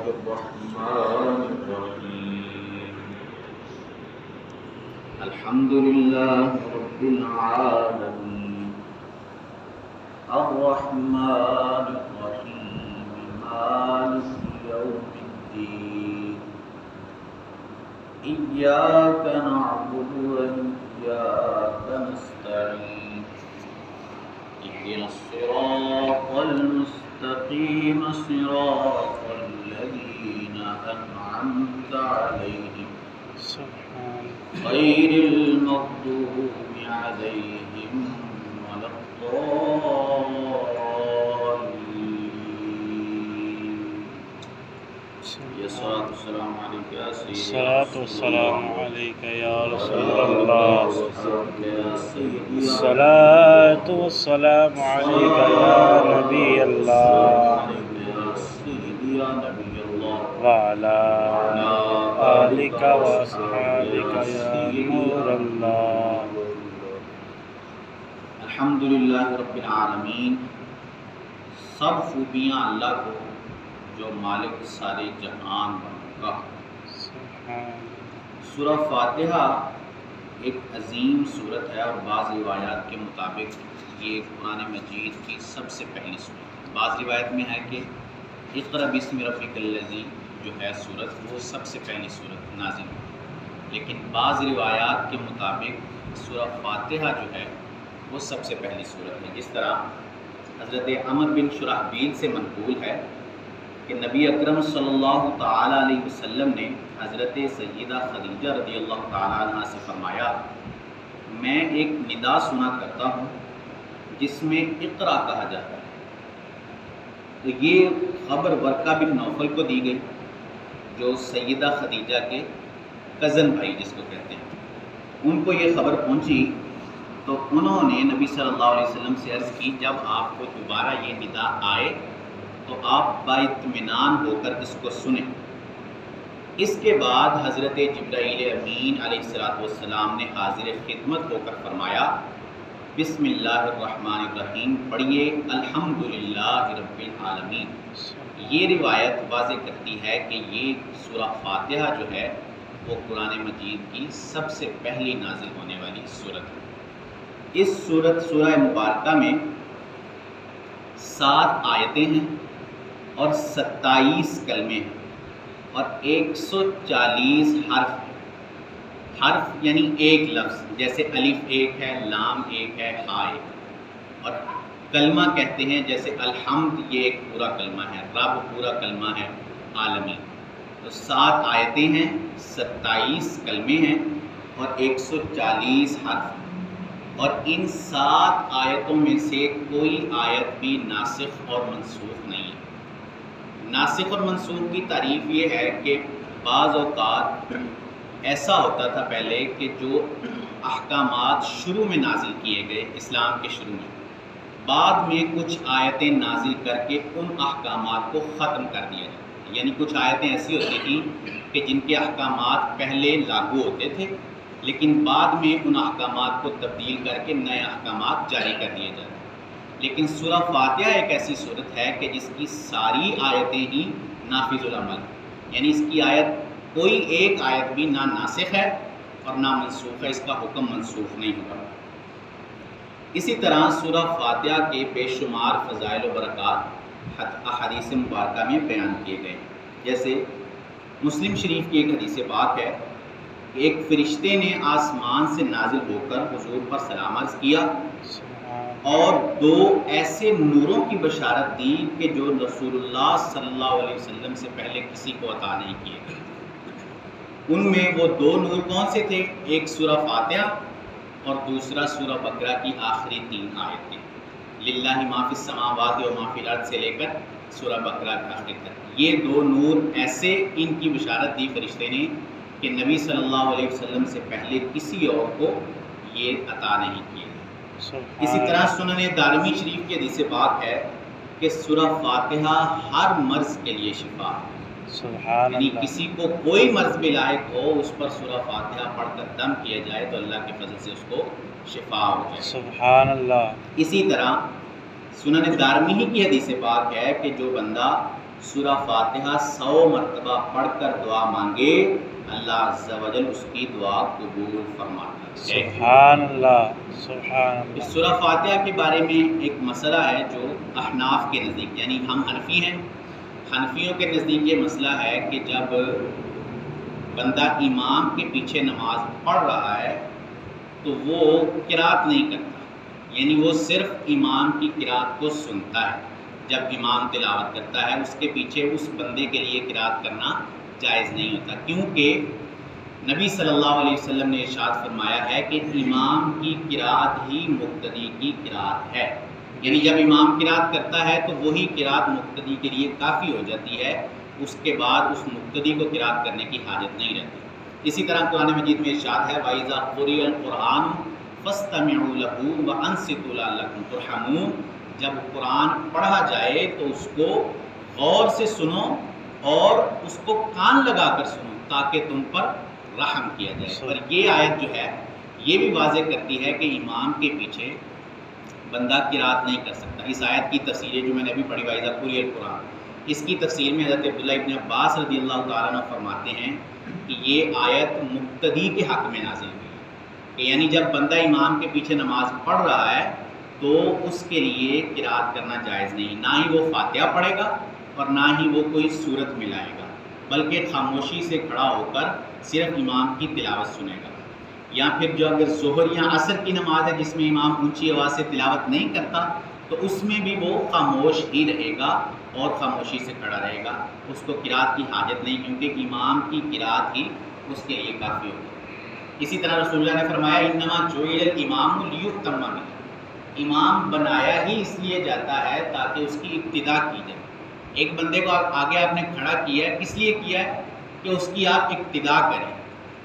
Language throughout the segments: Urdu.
الرحمن الرحيم الحمد لله رب العالمين الرحمن الرحيم مالك يوم الدين إياك نعبد وإياك نستعين اهدنا الصراط المستقيم صراط الذين أنعمت عليهم غير المغضوب عليهم ولا الضالين. الصلاة والسلام عليك يا سيدي الصلاة والسلام عليك يا رسول الله. الصلاة والسلام عليك يا نبي الله وعلى آلك وأصحابك يا نور الله. الحمدللہ رب العالمین. سب خوبیاں اللہ کو جو مالک سارے جہان کا. سورہ فاتحہ ایک عظیم سورت ہے اور بعض روایات کے مطابق یہ قرآن مجید کی سب سے پہلی سورت. بعض روایت میں ہے کہ اقرأ بسم ربک الذی جو ہے سورت وہ سب سے پہلی سورت نازل ہوئی، لیکن بعض روایات کے مطابق سورہ فاتحہ جو ہے وہ سب سے پہلی سورت ہے. جس طرح حضرت عمر بن شرحبیل سے منقول ہے کہ نبی اکرم صلی اللہ تعالیٰ علیہ وسلم نے حضرت سیدہ خدیجہ رضی اللہ تعالیٰ عنہ سے فرمایا، میں ایک ندا سنا کرتا ہوں جس میں اقرا کہا جاتا ہے. تو یہ خبر ورقہ بن نوفل کو دی گئی جو سیدہ خدیجہ کے کزن بھائی جس کو کہتے ہیں. ان کو یہ خبر پہنچی تو انہوں نے نبی صلی اللہ علیہ وسلم سے عرض کی، جب آپ کو دوبارہ یہ ندا آئے تو آپ بااطمینان ہو کر اس کو سنیں. اس کے بعد حضرت جبرائیل امین علیہ السلام نے حاضر خدمت ہو کر فرمایا، بسم اللہ الرحمن الرحیم پڑھیے الحمدللہ رب العالمین. یہ روایت واضح کرتی ہے کہ یہ سورہ فاتحہ جو ہے وہ قرآن مجید کی سب سے پہلی نازل ہونے والی سورت ہے. اس سورہ مبارکہ میں 7 آیتیں ہیں اور 27 کلمے ہیں اور 140 حرف. حرف یعنی ایک لفظ، جیسے الف ایک ہے، لام ایک ہے، ہا ایک. اور کلمہ کہتے ہیں جیسے الحمد یہ ایک پورا کلمہ ہے، رب پورا کلمہ ہے، عالمی. تو 7 آیتیں ہیں، 27 کلمے ہیں اور 140 حرف. اور ان 7 آیتوں میں سے کوئی آیت بھی ناسخ اور منسوخ نہیں ہے. ناسخ اور منسوخ کی تعریف یہ ہے کہ بعض اوقات ایسا ہوتا تھا پہلے کہ جو احکامات شروع میں نازل کیے گئے اسلام کے شروع میں، بعد میں کچھ آیتیں نازل کر کے ان احکامات کو ختم کر دیا جاتا. یعنی کچھ آیتیں ایسی ہوتی تھیں کہ جن کے احکامات پہلے لاگو ہوتے تھے لیکن بعد میں ان احکامات کو تبدیل کر کے نئے احکامات جاری کر دیے جاتے. لیکن سورہ فاتحہ ایک ایسی صورت ہے کہ جس کی ساری آیتیں ہی نافذ العمل، یعنی اس کی آیت کوئی ایک آیت بھی نہ ناسخ ہے اور نہ منسوخ ہے، اس کا حکم منسوخ نہیں ہوا. اسی طرح سورہ فاتحہ کے بے شمار فضائل و برکات احادیث مبارکہ میں بیان کیے گئے. جیسے مسلم شریف کی ایک حدیث پاک ہے کہ ایک فرشتے نے آسمان سے نازل ہو کر حضور پر سلام عرض کیا اور 2 ایسے نوروں کی بشارت دی کہ جو رسول اللہ صلی اللہ علیہ وسلم سے پہلے کسی کو عطا نہیں کیے گئے. ان میں وہ 2 نور کون سے تھے؟ ایک سورہ فاتحہ اور دوسرا سورہ بقرہ کی آخری 3 آیتیں، للہ ما فی السماوات و ما فی الارض سے لے کر سورہ بقرہ کا آخر تک. یہ 2 نور ایسے ان کی بشارت دی فرشتے نے کہ نبی صلی اللہ علیہ وسلم سے پہلے کسی اور کو یہ عطا نہیں کیے. اسی طرح سنن دارمی شریف کی حدیث پاک ہے کہ سورہ فاتحہ ہر مرض کے لیے شفا ہے. یعنی کسی کو کوئی مرض بھی لاحق ہو اس پر سورہ فاتحہ پڑھ کر دم کیا جائے تو اللہ کے فضل سے اس کو شفا ہو جائے. سبحان اللہ. اسی طرح سنن دارمی کی حدیث پاک ہے کہ جو بندہ سورہ فاتحہ 100 مرتبہ پڑھ کر دعا مانگے، اللہ عز و جل اس کی دعا قبول فرماتا ہے۔ سبحان اللہ، سبحان اس اللہ۔ سورہ فاتحہ کے بارے میں ایک مسئلہ ہے جو احناف کے نزدیک، یعنی ہم حنفی ہیں، حنفیوں کے نزدیک یہ مسئلہ ہے کہ جب بندہ امام کے پیچھے نماز پڑھ رہا ہے تو وہ قرات نہیں کرتا، یعنی وہ صرف امام کی قرات کو سنتا ہے۔ جب امام تلاوت کرتا ہے اس کے پیچھے اس بندے کے لیے قرات کرنا جائز نہیں ہوتا، کیونکہ نبی صلی اللہ علیہ وسلم نے ارشاد فرمایا ہے کہ امام کی قرات ہی مقتدی کی قرات ہے، یعنی جب امام قرات کرتا ہے تو وہی قرات مقتدی کے لیے کافی ہو جاتی ہے، اس کے بعد اس مقتدی کو قرات کرنے کی حاجت نہیں رہتی۔ اسی طرح قرآن مجید میں ارشاد ہے وَإِذَا قُرِئَ الْقُرْآنُ فَاسْتَمِعُوا لَهُ وَأَنصِتُوا لَعَلَّكُمْ تُرْحَمُونَ، جب قرآن پڑھا جائے تو اس کو غور سے سنو اور اس کو کان لگا کر سنو تاکہ تم پر رحم کیا جائے۔ اور یہ آیت جو ہے یہ بھی واضح کرتی ہے کہ امام کے پیچھے بندہ قرات نہیں کر سکتا۔ اس آیت کی تفسیر جو میں نے ابھی پڑھی وَإِذَا قُرِئَ الْقُرْآنُ، اس کی تفسیر میں حضرت عبداللہ ابن عباس رضی اللہ تعالیٰ عنہ فرماتے ہیں کہ یہ آیت مقتدی کے حق میں نازل ہوئی ہے، کہ یعنی جب بندہ امام کے پیچھے نماز پڑھ رہا ہے تو اس کے لیے قرات کرنا جائز نہیں، نہ ہی وہ فاتحہ پڑھے گا اور نہ ہی وہ کوئی سورت ملائے گا، بلکہ خاموشی سے کھڑا ہو کر صرف امام کی تلاوت سنے گا۔ یا پھر جو اگر ظہر یا عصر کی نماز ہے جس میں امام اونچی آواز سے تلاوت نہیں کرتا تو اس میں بھی وہ خاموش ہی رہے گا اور خاموشی سے کھڑا رہے گا، اس کو قرات کی حاجت نہیں، کیونکہ امام کی قرات ہی اس کے لیے کافی ہوگی۔ اسی طرح رسول اللہ نے فرمایا انما جعل الامام لیؤتم بہ، امام بنایا ہی اس لیے جاتا ہے تاکہ اس کی ابتدا کی جائے۔ ایک بندے کو آگے آپ نے کھڑا کیا ہے، کس لیے کیا ہے؟ کہ اس کی آپ ابتدا کریں۔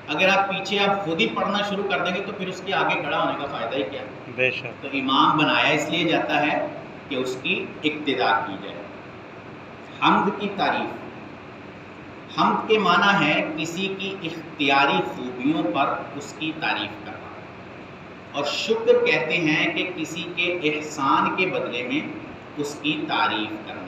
اگر آپ پیچھے آپ خود ہی پڑھنا شروع کر دیں گے تو پھر اس کے آگے کھڑا ہونے کا فائدہ ہی کیا ہے؟ بے شک۔ تو امام بنایا اس لیے جاتا ہے کہ اس کی ابتدا کی جائے۔ حمد کی تعریف، حمد کے معنی ہے کسی کی اختیاری خوبیوں پر اس کی تعریف کرنا، اور شکر کہتے ہیں کہ کسی کے احسان کے بدلے میں اس کی تعریف کرنا۔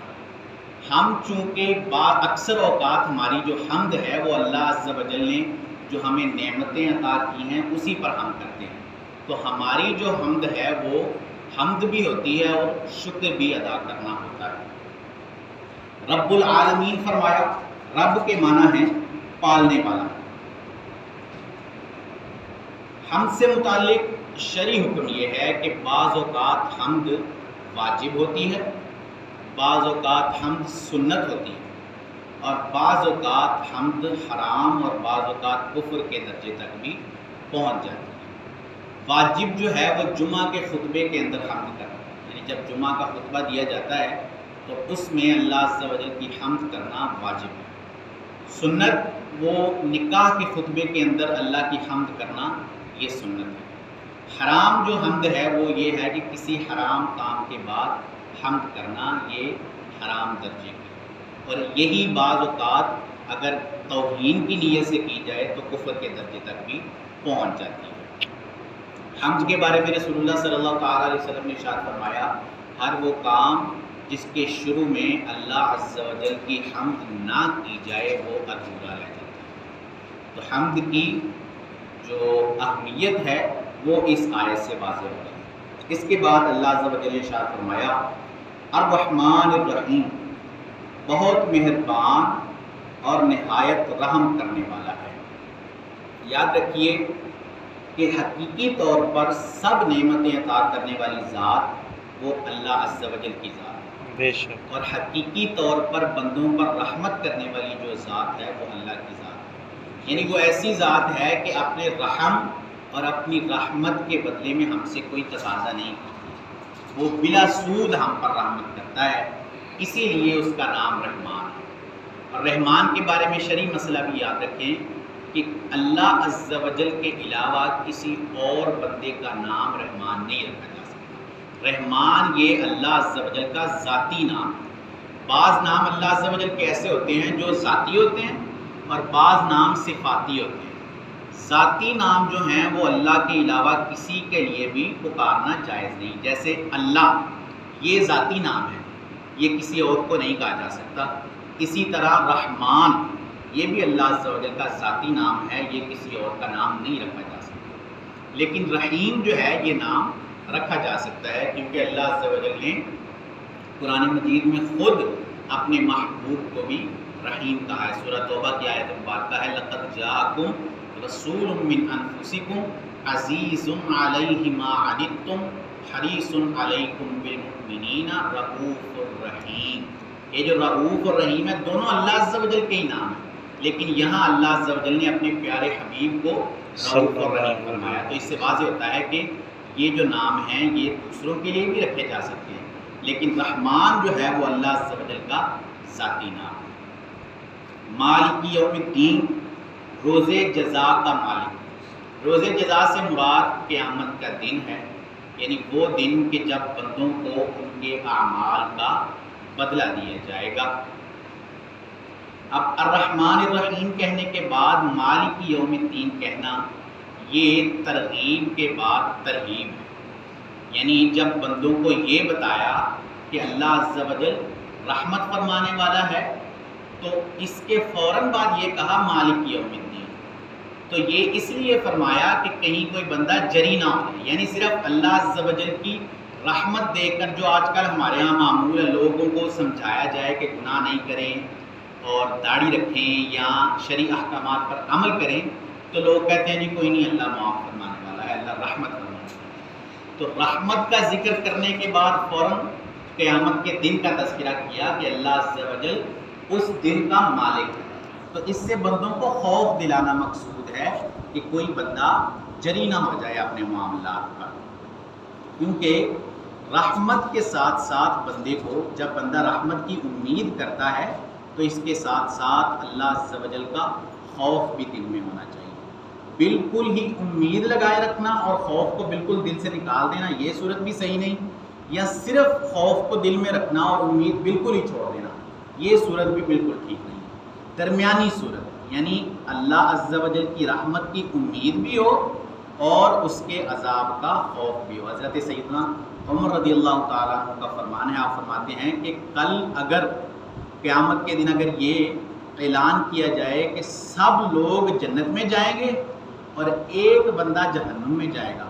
ہم چونکہ اکثر اوقات ہماری جو حمد ہے وہ اللہ عز و جل نے جو ہمیں نعمتیں عطا کی ہیں اسی پر ہم کرتے ہیں، تو ہماری جو حمد ہے وہ حمد بھی ہوتی ہے اور شکر بھی ادا کرنا ہوتا ہے۔ رب العالمین فرمایا، رب کے معنی ہے پالنے والا۔ حمد سے متعلق شرعی حکم یہ ہے کہ بعض اوقات حمد واجب ہوتی ہے، بعض اوقات حمد سنت ہوتی ہے، اور بعض اوقات حمد حرام اور بعض اوقات کفر کے درجے تک بھی پہنچ جاتی ہے۔ واجب جو ہے وہ جمعہ کے خطبے کے اندر حمد کرنا، یعنی جب جمعہ کا خطبہ دیا جاتا ہے تو اس میں اللہ عز و جل کی حمد کرنا واجب ہے۔ سنت وہ نکاح کے خطبے کے اندر اللہ کی حمد کرنا، یہ سنت ہے۔ حرام جو حمد ہے وہ یہ ہے کہ کسی حرام کام کے بعد حمد کرنا، یہ حرام درجے کی، اور یہی بعض اوقات اگر توہین کی نیت سے کی جائے تو کفر کے درجے تک بھی پہنچ جاتی ہے۔ حمد کے بارے میں رسول اللہ صلی اللہ تعالیٰ علیہ وسلم نے ارشاد فرمایا، ہر وہ کام جس کے شروع میں اللہ عز و جل کی حمد نہ کی جائے وہ ادھورا رہ جاتا ہے۔ تو حمد کی جو اہمیت ہے وہ اس آیت سے واضح ہو رہی ہے۔ اس کے بعد اللہ عز و جل نے ارشاد فرمایا الرحمن الرحیم، بہت مہربان اور نہایت رحم کرنے والا ہے۔ یاد رکھیے کہ حقیقی طور پر سب نعمتیں عطا کرنے والی ذات وہ اللہ عز و جل کی ذات ہے، بے شک۔ اور حقیقی طور پر بندوں پر رحمت کرنے والی جو ذات ہے وہ اللہ کی ذات ہے، یعنی وہ ایسی ذات ہے کہ اپنے رحم اور اپنی رحمت کے بدلے میں ہم سے کوئی تقاضا نہیں کرتی، وہ بلا سود ہم پر رحمت کرتا ہے، اسی لیے اس کا نام رحمان ہے۔ اور رحمان کے بارے میں شرعی مسئلہ بھی یاد رکھیں کہ اللہ عز و جل کے علاوہ کسی اور بندے کا نام رحمان نہیں رکھا جا سکتا۔ رحمان یہ اللہ عز و جل کا ذاتی نام۔ بعض نام اللہ عز و جل کے ایسے ہوتے ہیں جو ذاتی ہوتے ہیں اور بعض نام صفاتی ہوتے ہیں۔ ذاتی نام جو ہیں وہ اللہ کے علاوہ کسی کے لیے بھی پکارنا جائز نہیں، جیسے اللہ یہ ذاتی نام ہے، یہ کسی اور کو نہیں کہا جا سکتا۔ اسی طرح رحمان یہ بھی اللہ عز و جل کا ذاتی نام ہے، یہ کسی اور کا نام نہیں رکھا جا سکتا، لیکن رحیم جو ہے یہ نام رکھا جا سکتا ہے، کیونکہ اللہ عز و جل نے قرآن مجید میں خود اپنے محبوب کو بھی رحیم کہا ہے۔ سورہ توبہ کی آیت مبارکہ ہے لقد جاءکم رسول من انفسکم عزیز علیہ ما عنتم حریص علیکم بالمؤمنین رؤوف الرحیم۔ یہ جو رؤوف اور رحیم ہے دونوں اللہ عز و جل کے ہی نام ہیں، لیکن یہاں اللہ عز و جل نے اپنے پیارے حبیب کو رؤوف اور رحیم فرمایا، تو اس سے واضح ہوتا ہے کہ یہ جو نام ہیں یہ دوسروں کے لیے بھی رکھے جا سکتے ہیں، لیکن رحمان جو ہے وہ اللہ عز و جل کا ذاتی نام ہے۔ مالک یوم الدین، روز جزا کا مالک۔ روز جزا سے مراد قیامت کا دن ہے، یعنی وہ دن کہ جب بندوں کو ان کے اعمال کا بدلہ دیا جائے گا۔ اب الرحمن الرحیم کہنے کے بعد مالک یوم الدین کہنا یہ ترغیب کے بعد ترغیب ہے، یعنی جب بندوں کو یہ بتایا کہ اللہ عز و جل رحمت فرمانے والا ہے تو اس کے فوراً بعد یہ کہا مالک یوم الدین، تو یہ اس لیے فرمایا کہ کہیں کوئی بندہ جری نہ ہو جائے، یعنی صرف اللہ عز و جل کی رحمت دیکھ کر جو آج کل ہمارے ہاں معمول ہے لوگوں کو سمجھایا جائے کہ گناہ نہیں کریں اور داڑھی رکھیں یا شرعی احکامات پر عمل کریں، تو لوگ کہتے ہیں نہیں کوئی نہیں اللہ معاف فرمانے والا ہے، اللہ رحمت فرمانے والا ہے۔ تو رحمت کا ذکر کرنے کے بعد فوراً قیامت کے دن کا تذکرہ کیا کہ اللہ عز و جل اس دن کا مالک ہے، تو اس سے بندوں کو خوف دلانا مقصود ہے کہ کوئی بندہ جری نہ ہو جائے اپنے معاملات پر، کیونکہ رحمت کے ساتھ ساتھ بندے کو جب بندہ رحمت کی امید کرتا ہے تو اس کے ساتھ ساتھ اللہ عز و جل کا خوف بھی دل میں ہونا چاہیے۔ بالکل ہی امید لگائے رکھنا اور خوف کو بالکل دل سے نکال دینا یہ صورت بھی صحیح نہیں، یا صرف خوف کو دل میں رکھنا اور امید بالکل ہی چھوڑ دینا یہ صورت بھی بالکل ٹھیک نہیں۔ درمیانی صورت یعنی اللہ عز و جل کی رحمت کی امید بھی ہو اور اس کے عذاب کا خوف بھی ہو۔ حضرت سیدنا عمر رضی اللہ تعالیٰ عنہ کا فرمان ہے، آپ فرماتے ہیں کہ کل اگر قیامت کے دن اگر یہ اعلان کیا جائے کہ سب لوگ جنت میں جائیں گے اور ایک بندہ جہنم میں جائے گا،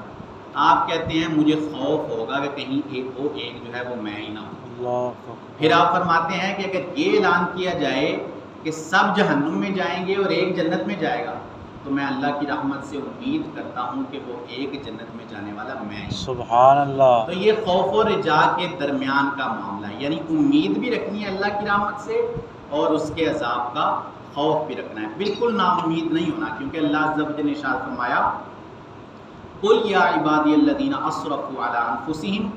آپ کہتے ہیں مجھے خوف ہوگا کہ کہیں ایک جو ہے وہ میں ہی نہ ہوں۔ پھر آپ فرماتے ہیں کہ اگر یہ اعلان کیا جائے کہ سب جہنم میں جائیں گے اور ایک جنت میں جائے گا تو میں اللہ کی رحمت سے امید کرتا ہوں کہ وہ ایک جنت میں جانے والا میں ہی۔ سبحان اللہ۔ تو یہ خوف و رجا کے درمیان کا معاملہ ہے، یعنی امید بھی رکھنی ہے اللہ کی رحمت سے اور اس کے عذاب کا خوف بھی رکھنا ہے، بالکل نا امید نہیں ہونا، کیونکہ اللہ عز و جل نے ارشاد فرمایا قل یا عبادی الذین اسرفوا علی انفسہم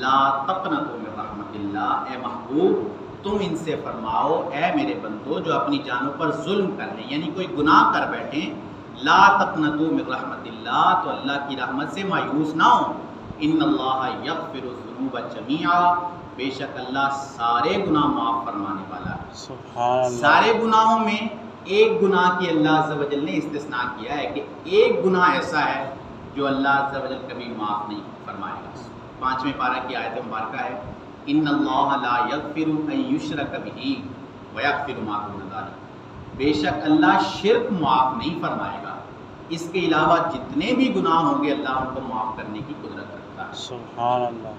لا تقنطوا من رحمت اللہ، اے محبوب تم ان سے فرماؤ اے میرے بندو جو اپنی جانوں پر ظلم کر لیں، یعنی کوئی گناہ کر بیٹھیں، لا تقنطوا من رحمت اللہ، تو اللہ کی رحمت سے مایوس نہ ہوں، ان اللہ یغفر الذنوب جمیعا، بے شک اللہ سارے گناہ معاف فرمانے والا ہے۔ سبحان اللہ۔ سارے گناہوں میں ایک گناہ کی اللہ عز و جل نے استثناء کیا ہے کہ ایک گناہ ایسا ہے جو اللہ عز و جل کبھی معاف نہیں فرمائے گا۔ 5ویں پارہ کی آیت مبارکہ ہے ان اللہ لا یغفر ان یشرک بہ ویغفر ما دون ذلک، بے شک اللہ شرک معاف نہیں فرمائے گا، اس کے علاوہ جتنے بھی گناہ ہوں گے اللہ ان کو معاف کرنے کی قدرت رکھتا ہے۔ سبحان اللہ۔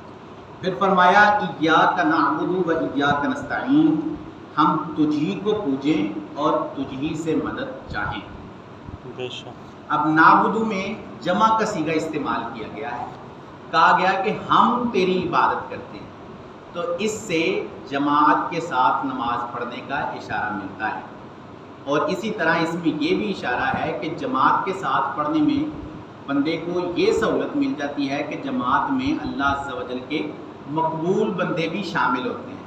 پھر فرمایا ایاک نعبد و ایاک نستعین، ہم تجھی کو پوجیں اور تجھی سے مدد چاہیں۔ بے شک۔ اب نعبدو میں جمع کا صیغہ استعمال کیا گیا ہے، کہا گیا کہ ہم تیری عبادت کرتے ہیں، تو اس سے جماعت کے ساتھ نماز پڑھنے کا اشارہ ملتا ہے، اور اسی طرح اس میں یہ بھی اشارہ ہے کہ جماعت کے ساتھ پڑھنے میں بندے کو یہ سہولت مل جاتی ہے کہ جماعت میں اللہ عز و جل کے مقبول بندے بھی شامل ہوتے ہیں،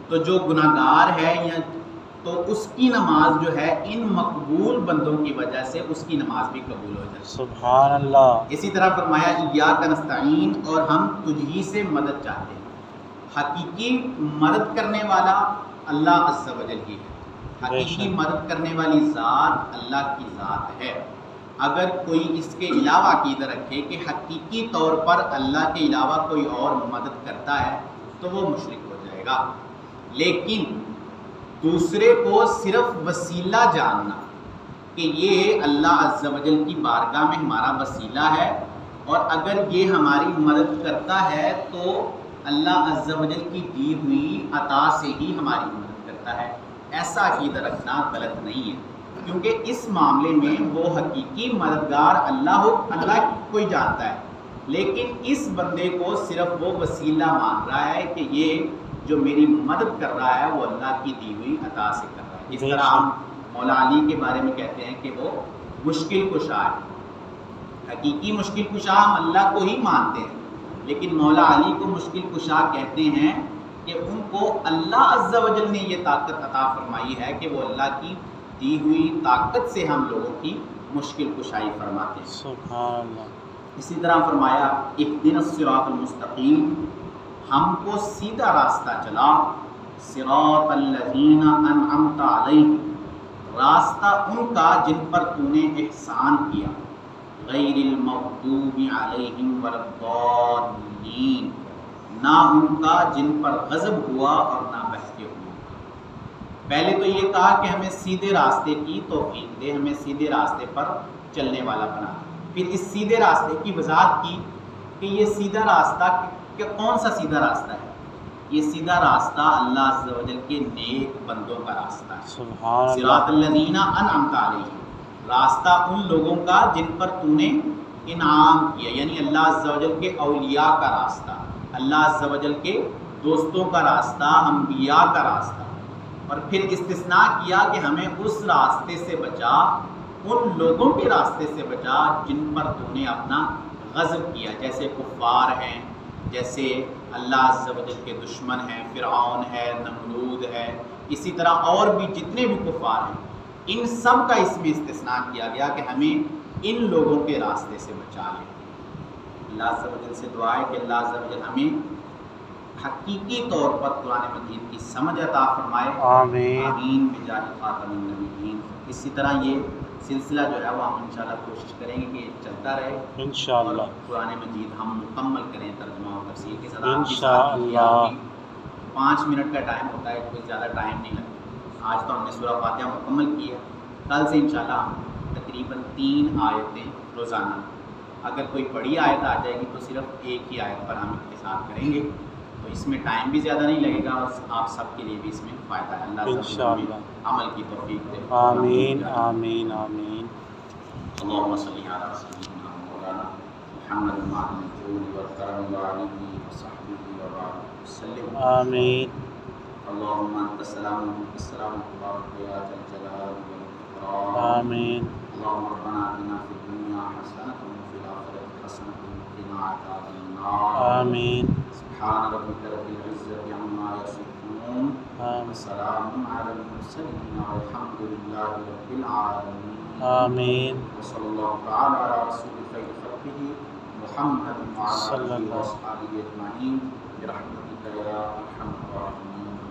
تو جو گناہ گار ہے یا تو اس کی نماز جو ہے ان مقبول بندوں کی وجہ سے اس کی نماز بھی قبول ہو جاتی ہے۔ سبحان اللہ۔ اسی طرح فرمایا ایاک نستعین، اور ہم تجھی سے مدد چاہتے ہیں۔ حقیقی مدد کرنے والا اللہ عز و جل ہی ہے، حقیقی مدد کرنے والی ذات اللہ کی ذات ہے۔ اگر کوئی اس کے علاوہ عقیدہ رکھے کہ حقیقی طور پر اللہ کے علاوہ کوئی اور مدد کرتا ہے تو وہ مشرک ہو جائے گا، لیکن دوسرے کو صرف وسیلہ جاننا کہ یہ اللہ عز و جل کی بارگاہ میں ہمارا وسیلہ ہے، اور اگر یہ ہماری مدد کرتا ہے تو اللہ عز و جل کی دی ہوئی عطا سے ہی ہماری مدد کرتا ہے، ایسا عقیدہ رکھنا غلط نہیں ہے، کیونکہ اس معاملے میں وہ حقیقی مددگار اللہ کو ہی جانتا ہے، لیکن اس بندے کو صرف وہ وسیلہ مان رہا ہے کہ یہ جو میری مدد کر رہا ہے وہ اللہ کی دی ہوئی عطا سے کر رہا ہے۔ اس طرح ہم مولا علی کے بارے میں کہتے ہیں کہ وہ مشکل کشا ہے، حقیقی مشکل کشا ہم اللہ کو ہی مانتے ہیں، لیکن مولا علی کو مشکل کشا کہتے ہیں کہ ان کو اللہ عز و جل نے یہ طاقت عطا فرمائی ہے کہ وہ اللہ کی دی ہوئی طاقت سے ہم لوگوں کی مشکل کشائی فرماتے ہیں۔ سبحان اللہ۔ اسی طرح فرمایا اہدنا الصراط المستقیم، ہم کو سیدھا راستہ چلا، صراط الذین انعمت علیہم، راستہ ان کا جن پر تو نے احسان کیا، غیر المغضوب علیہم ولا الضالین، نہ ان کا جن پر غضب ہوا اور نہ بہکے ہوا۔ پہلے تو یہ کہا کہ ہمیں سیدھے راستے کی توفیق دے، ہمیں سیدھے راستے پر چلنے والا بنا، پھر اس سیدھے راستے کی وضاحت کی کہ یہ سیدھا راستہ کہ کون سا سیدھا راستہ ہے، یہ سیدھا راستہ اللہ عز و جل کے نیک بندوں کا راستہ ہے، سبحان اللہ۔ صراط الذین انعمت علیہم، راستہ ان لوگوں کا جن پر تو نے انعام کیا، یعنی اللہ عز و جل کے اولیاء کا راستہ، اللہ عز و جل کے دوستوں کا راستہ، انبیاء کا راستہ، اور پھر استثناء کیا کہ ہمیں اس راستے سے بچا، ان لوگوں کے راستے سے بچا جن پر تو نے اپنا غضب کیا، جیسے کفار ہیں، جیسے اللہ عز و جل کے دشمن ہیں، فرعون ہے، نمرود ہے، اسی طرح اور بھی جتنے بھی کفار ہیں، ان سب کا اس میں استثناء کیا گیا کہ ہمیں ان لوگوں کے راستے سے بچا لے۔ اللہ عز و جل سے دعا ہے کہ اللہ عز و جل ہمیں حقیقی طور پر قرآن مجید کی سمجھ عطا فرمائے، آمین آمین بجاہ خاتم النبیین۔ اسی طرح یہ سلسلہ جو ہے وہ ہم انشاءاللہ کوشش کریں گے کہ یہ چلتا رہے، انشاءاللہ، اور قرآن مجید ہم مکمل کریں ترجمہ و تفسیر کے ساتھ۔ آپ کے ساتھ انشاءاللہ۔ 5 منٹ کا ٹائم ہوتا ہے، کوئی زیادہ ٹائم نہیں لگتا۔ آج تو ہم نے سورہ فاتحہ مکمل کی ہے، کل سے انشاءاللہ ہم تقریباً 3 آیتیں روزانہ، اگر کوئی بڑی آیت آ جائے گی تو صرف ایک ہی آیت پر ہم اختصار کریں گے، تو اس میں ٹائم بھی زیادہ نہیں لگے گا اور آپ سب کے لیے بھی اس میں فائدہ ہے۔ اللہ انشاءاللہ عمل کی توفیق دے۔ آمین آمین آمین۔ اللهم صل على سيدنا مولانا محمد وعلى الجود والكرم وعلى وصحبه وبارك وسلم آمین۔ اللهم انت السلام ومنك السلام تبارك يا ذا الجلال والاكرام آمین۔ اللهم ربنا آتنا في الدنيا حسنة وفي الآخرة حسنة وقنا عذاب النار آمین۔ سبحان ربك رب العزة عما يصفون وسلام على المرسلين والحمد لله رب العالمين آمین۔ وصلى الله تعالى على رسول خير خلقه محمد وعلى صلی آله اللہ وأصحابه أجمعين برحمتك يا أرحم الراحمين۔